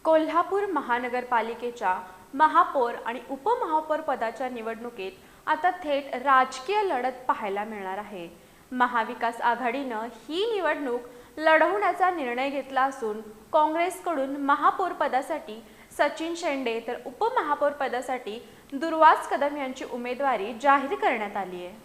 कोल्हापूर महानगरपालिकेच्या महापौर आणि उपमहापौर पदाच्या निवडणुकीत आता थेट राजकीय लढत पाहायला मिळणार आहे। महाविकास आघाडीनं ही निवडणूक लढवण्याचा निर्णय घेतला असून काँग्रेसकडून महापौर पदासाठी सचिन शेंडे तर उपमहापौर पदासाठी दुर्वास कदम यांची उमेदवारी जाहीर करण्यात आली आहे।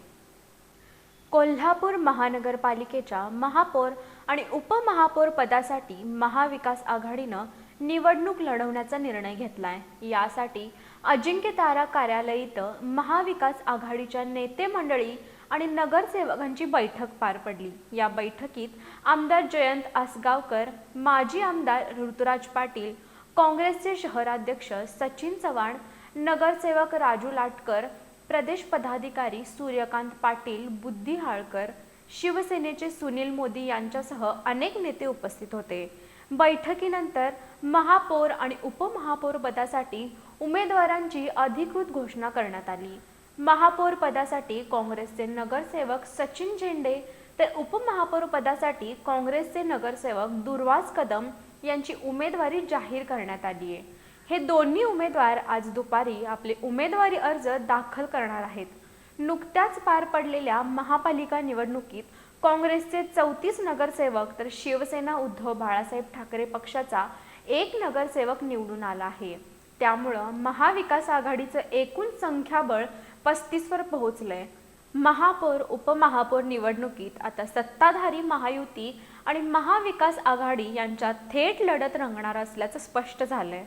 कोल्हापूर महानगरपालिकेच्या महापौर आणि उपमहापौर पदासाठी महाविकास आघाडीनं निवडणूक लढवण्याचा निर्णय घेतलाय। यासाठी अजिंक्यतारा कार्यालय इथं महाविकास आघाडीच्या नेते मंडळी आणि नगरसेवकांची बैठक पार पडली। या बैठकीत आमदार जयंत आसगावकर, माजी आमदार ऋतुराज पाटील, काँग्रेसचे शहराध्यक्ष सचिन चव्हाण, नगरसेवक राजू लाटकर, प्रदेश पदाधिकारी सूर्यकांत पाटील बुद्धिहाळकर, शिवसेनेचे सुनील मोदी यांच्यासह अनेक नेते उपस्थित होते। बैठकीनंतर महापौर आणि उपमहापौर पदासाठी उमेदवारांची अधिकृत घोषणा करण्यात आली। महापौर पदासाठी काँग्रेसचे नगरसेवक सचिन शेंडे तर उपमहापौर पदासाठी काँग्रेसचे नगरसेवक दुर्वास कदम यांची उमेदवारी जाहीर करण्यात आली आहे। हे दोन्ही उमेदवार आज दुपारी आपले उमेदवारी अर्ज दाखल करणार आहेत। नुकत्याच पार पडलेल्या महापालिका निवडणुकीत काँग्रेसचे 34 नगरसेवक तर शिवसेना उद्धव बाळासाहेब ठाकरे पक्षाचा 1 नगरसेवक निवडून आला आहे। त्यामुळे महाविकास आघाडीचं एकूण संख्याबळ 35 वर पोहोचलंय। महापौर उपमहापौर निवडणुकीत आता सत्ताधारी महायुती आणि महाविकास आघाडी यांच्यात थेट लढत रंगणार असल्याचं स्पष्ट झालंय।